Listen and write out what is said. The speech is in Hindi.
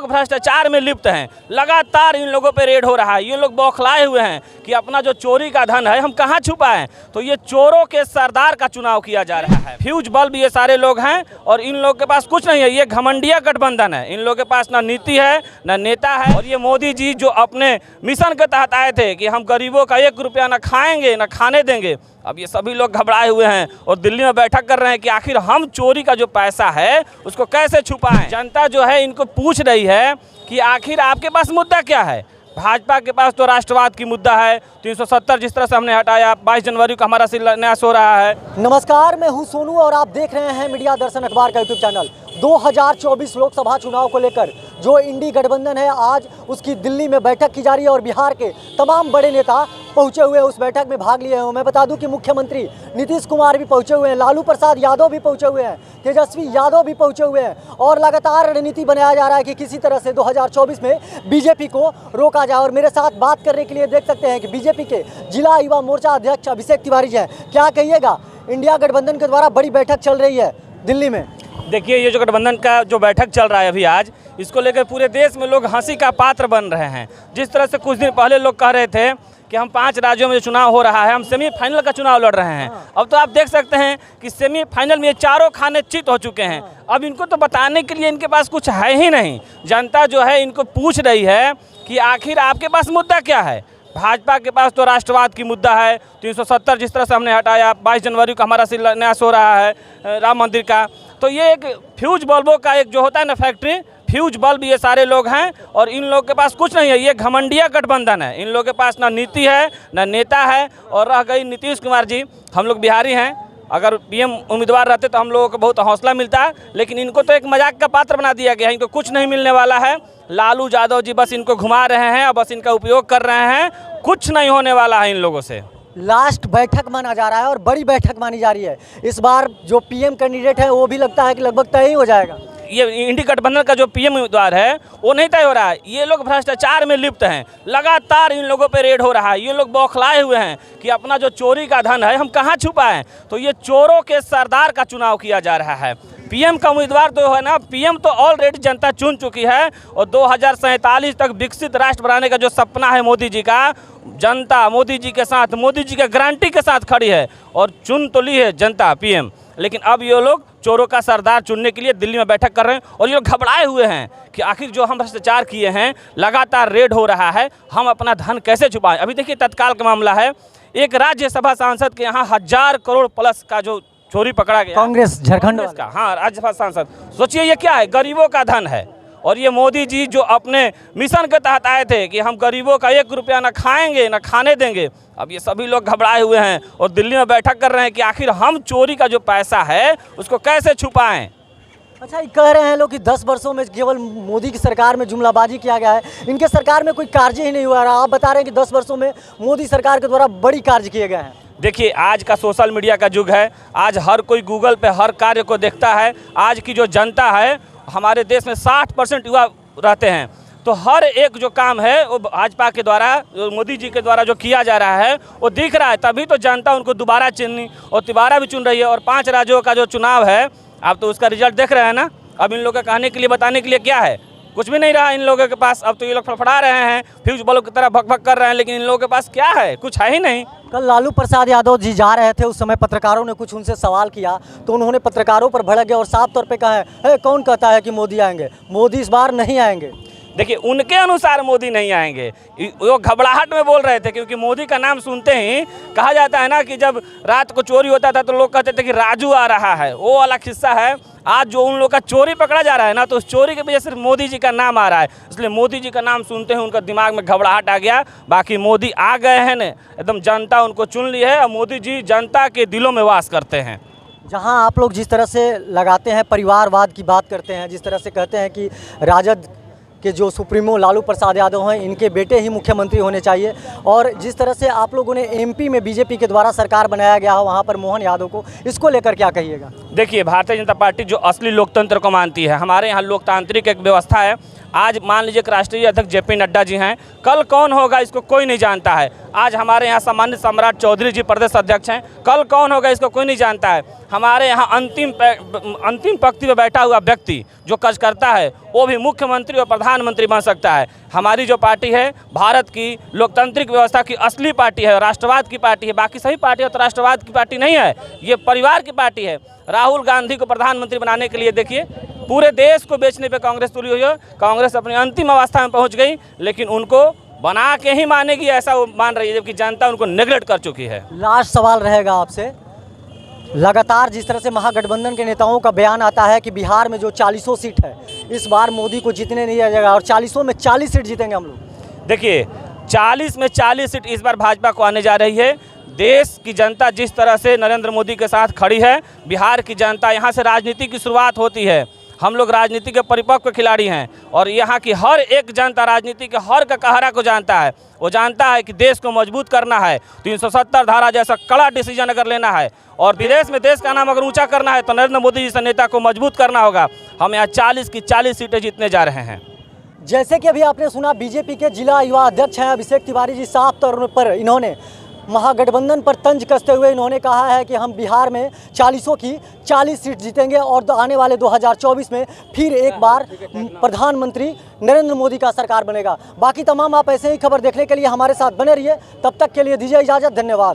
लोग भ्रष्टाचार में लिप्त हैं। लगातार इन लोगों पे रेड हो रहा है। ये लोग बौखलाए हुए हैं कि अपना जो चोरी का धन है हम कहाँ छुपाएं। तो ये चोरों के सरदार का चुनाव किया जा रहा है। फ्यूज बल्ब ये सारे लोग हैं और इन लोग के पास कुछ नहीं है। ये घमंडिया गठबंधन है। इन लोग के पास ना नीति है ना नेता है। और ये मोदी जी जो अपने मिशन के तहत आए थे कि हम गरीबों का 1 रुपया ना खाएंगे ना खाने देंगे, अब ये सभी लोग घबराए हुए हैं और दिल्ली में बैठक कर रहे हैं कि आखिर हम चोरी का जो पैसा है उसको कैसे छुपाएं। जनता जो है इनको पूछ रही है कि आखिर आपके पास मुद्दा क्या है। भाजपा के पास तो राष्ट्रवाद की मुद्दा है, 370 जिस तरह से हमने हटाया, 22 जनवरी को हमारा शिलान्यास हो रहा है। नमस्कार, मैं हूं सोनू और आप देख रहे हैं मीडिया दर्शन अखबार का यूट्यूब चैनल। 2024 लोकसभा चुनाव को लेकर जो इंडी गठबंधन है, आज उसकी दिल्ली में बैठक की जा रही है और बिहार के तमाम बड़े नेता पहुंचे हुए हैं, उस बैठक में भाग लिए हैं। मैं बता दूं कि मुख्यमंत्री नीतीश कुमार भी पहुंचे हुए हैं, लालू प्रसाद यादव भी पहुंचे हुए हैं, तेजस्वी यादव भी पहुंचे हुए हैं और लगातार रणनीति बनाया जा रहा है कि किसी तरह से 2024 में बीजेपी को रोका जाए। और मेरे साथ बात करने के लिए देख सकते हैं कि बीजेपी के जिला युवा मोर्चा अध्यक्ष अभिषेक तिवारी जी हैं। क्या कहिएगा, इंडिया गठबंधन के द्वारा बड़ी बैठक चल रही है दिल्ली में। देखिए, ये जो गठबंधन का जो बैठक चल रहा है अभी आज, इसको लेकर पूरे देश में लोग हंसी का पात्र बन रहे हैं। जिस तरह से कुछ दिन पहले लोग कह रहे थे कि हम 5 राज्यों में जो चुनाव हो रहा है, हम सेमीफाइनल का चुनाव लड़ रहे हैं। अब तो आप देख सकते हैं कि सेमीफाइनल में ये चारों खाने चित हो चुके हैं। अब इनको तो बताने के लिए इनके पास कुछ है ही नहीं। जनता जो है इनको पूछ रही है कि आखिर आपके पास मुद्दा क्या है। भाजपा के पास तो राष्ट्रवाद की मुद्दा है, 370 जिस तरह से हमने हटाया, 22 जनवरी को हमारा शिलान्यास हो रहा है राम मंदिर का। तो ये एक फ्यूज बल्बों का एक जो होता है ना फैक्ट्री, फ्यूज बल्ब ये सारे लोग हैं और इन लोग के पास कुछ नहीं है। ये घमंडिया गठबंधन है। इन लोग के पास ना नीति है ना नेता है। और रह गई नीतीश कुमार जी, हम लोग बिहारी हैं, अगर पीएम उम्मीदवार रहते तो हम लोगों को बहुत हौसला मिलता है, लेकिन इनको तो एक मजाक का पात्र बना दिया गया है। इनको कुछ नहीं मिलने वाला है। लालू यादव जी बस इनको घुमा रहे हैं और बस इनका उपयोग कर रहे हैं। कुछ नहीं होने वाला है इन लोगों से। लास्ट बैठक माना जा रहा है और बड़ी बैठक मानी जा रही है। इस बार जो पीएम कैंडिडेट है वो भी लगता है कि लगभग तय ही हो जाएगा। ये इंडी गठबंधन का जो पीएम उम्मीदवार है वो नहीं तय हो रहा है। ये लोग भ्रष्टाचार में लिप्त हैं। लगातार इन लोगों पे रेड हो रहा है। ये लोग बौखलाए हुए हैं कि अपना जो चोरी का धन है हम कहाँ छुपाएं। तो ये चोरों के सरदार का चुनाव किया जा रहा है। पीएम का उम्मीदवार तो है ना, पीएम तो ऑलरेडी जनता चुन चुकी है और 2047 तक विकसित राष्ट्र बनाने का जो सपना है मोदी जी का, जनता मोदी जी के साथ, मोदी जी के गारंटी के साथ खड़ी है और चुन तो ली है जनता पीएम। लेकिन अब ये लोग चोरों का सरदार चुनने के लिए दिल्ली में बैठक कर रहे हैं और ये लोग घबराए हुए हैं कि आखिर जो हम भ्रष्टाचार किए हैं, लगातार रेड हो रहा है, हम अपना धन कैसे छुपाएं। अभी देखिए तत्काल का मामला है, एक राज्यसभा सांसद के यहाँ 1000 करोड़ प्लस का जो चोरी पकड़ा गया, कांग्रेस झारखंड का, हाँ, राज्यसभा सांसद। सोचिए ये क्या है, गरीबों का धन है। और ये मोदी जी जो अपने मिशन के तहत आए थे कि हम गरीबों का 1 रुपया ना खाएंगे ना खाने देंगे, अब ये सभी लोग घबराए हुए हैं और दिल्ली में बैठक कर रहे हैं कि आखिर हम चोरी का जो पैसा है उसको कैसे छुपाएं। अच्छा, ये कह रहे हैं लोग कि 10 वर्षों में केवल मोदी की सरकार में जुमलाबाजी किया गया है, इनके सरकार में कोई कार्य ही नहीं हुआ रहा। आप बता रहे हैं कि 10 वर्षों में मोदी सरकार के द्वारा बड़ी कार्य किए गए हैं। देखिए, आज का सोशल मीडिया का युग है। आज हर कोई गूगल पे हर कार्य को देखता है। आज की जो जनता है, हमारे देश में 60% युवा रहते हैं, तो हर एक जो काम है वो भाजपा के द्वारा, मोदी जी के द्वारा जो किया जा रहा है वो दिख रहा है। तभी तो जनता उनको दोबारा चुनी और तिबारा भी चुन रही है। और 5 राज्यों का जो चुनाव है, आप तो उसका रिजल्ट देख रहे हैं ना। अब इन लोगों का कहने के लिए, बताने के लिए क्या है, कुछ भी नहीं रहा इन लोगों के पास। अब तो ये लोग फड़फड़ा रहे हैं, फ्यूज बल्ब की तरह भक भक कर रहे हैं, लेकिन इन लोगों के पास क्या है, कुछ है ही नहीं। कल लालू प्रसाद यादव जी जा रहे थे, उस समय पत्रकारों ने कुछ उनसे सवाल किया तो उन्होंने पत्रकारों पर भड़क गए और साफ तौर पे कहा है, कौन कहता है कि मोदी आएंगे, मोदी इस बार नहीं आएंगे। देखिए, उनके अनुसार मोदी नहीं आएंगे। वो घबराहट में बोल रहे थे, क्योंकि मोदी का नाम सुनते ही कहा जाता है ना कि जब रात को चोरी होता था तो लोग कहते थे कि राजू आ रहा है, वो वाला किस्सा है। आज जो उन लोग का चोरी पकड़ा जा रहा है ना, तो उस चोरी की वजह से मोदी जी का नाम आ रहा है। इसलिए मोदी जी का नाम सुनते ही उनका दिमाग में घबराहट आ गया। बाकी मोदी आ गए हैं न, एकदम जनता उनको चुन ली है और मोदी जी जनता के दिलों में वास करते हैं। जहां आप लोग जिस तरह से लगाते हैं, परिवारवाद की बात करते हैं, जिस तरह से कहते हैं कि राजद के जो सुप्रीमो लालू प्रसाद यादव हैं, इनके बेटे ही मुख्यमंत्री होने चाहिए, और जिस तरह से आप लोगों ने एमपी में बीजेपी के द्वारा सरकार बनाया गया हो वहाँ पर मोहन यादव को, इसको लेकर क्या कहिएगा। देखिए, भारतीय जनता पार्टी जो असली लोकतंत्र को मानती है, हमारे यहाँ लोकतांत्रिक एक व्यवस्था है। आज मान लीजिए कि राष्ट्रीय अध्यक्ष जेपी नड्डा जी हैं, कल कौन होगा इसको कोई नहीं जानता है। आज हमारे यहाँ सामान्य सम्राट चौधरी जी प्रदेश अध्यक्ष हैं, कल कौन होगा इसको कोई नहीं जानता है। हमारे यहाँ अंतिम पंक्ति में बैठा हुआ व्यक्ति जो कार्य करता है वो भी मुख्यमंत्री और प्रधान प्रधानमंत्री बन सकता है। हमारी जो पार्टी है भारत की लोकतांत्रिक व्यवस्था की असली पार्टी है, राष्ट्रवाद की पार्टी है। बाकी सभी पार्टियां तो राष्ट्रवाद की पार्टी नहीं है, ये परिवार की पार्टी है। राहुल गांधी को प्रधानमंत्री बनाने के लिए देखिए पूरे देश को बेचने पे कांग्रेस तुली हुई है। कांग्रेस अपनी अंतिम अवस्था में पहुंच गई, लेकिन उनको बना के ही मानेगी ऐसा वो मान रही है, जबकि जनता उनको नेगलेक्ट कर चुकी है। लास्ट सवाल रहेगा आपसे, लगातार जिस तरह से महागठबंधन के नेताओं का बयान आता है कि बिहार में जो 40 सीट है इस बार मोदी को जीतने नहीं दिया जाएगा और 40 में 40 सीट जीतेंगे हम लोग। देखिए 40 में 40 सीट इस बार भाजपा को आने जा रही है। देश की जनता जिस तरह से नरेंद्र मोदी के साथ खड़ी है, बिहार की जनता, यहाँ से राजनीति की शुरुआत होती है। हम लोग राजनीति के परिपक्व खिलाड़ी हैं और यहाँ की हर एक जनता राजनीति के हर ककहरा को जानता है। वो जानता है कि देश को मजबूत करना है, 370 धारा जैसा कड़ा डिसीजन अगर लेना है और विदेश में देश का नाम अगर ऊंचा करना है तो नरेंद्र मोदी जैसे नेता को मजबूत करना होगा। हम यहाँ 40 की 40 सीटें जीतने जा रहे हैं। जैसे कि अभी आपने सुना, बीजेपी के जिला युवा अध्यक्ष हैं अभिषेक तिवारी जी, साफ तौर पर इन्होंने महागठबंधन पर तंज कसते हुए इन्होंने कहा है कि हम बिहार में 40 की 40 सीट जीतेंगे और आने वाले 2024 में फिर एक बार प्रधानमंत्री नरेंद्र मोदी का सरकार बनेगा। बाकी तमाम आप ऐसे ही खबर देखने के लिए हमारे साथ बने रहिए। तब तक के लिए दीजिए इजाज़त, धन्यवाद।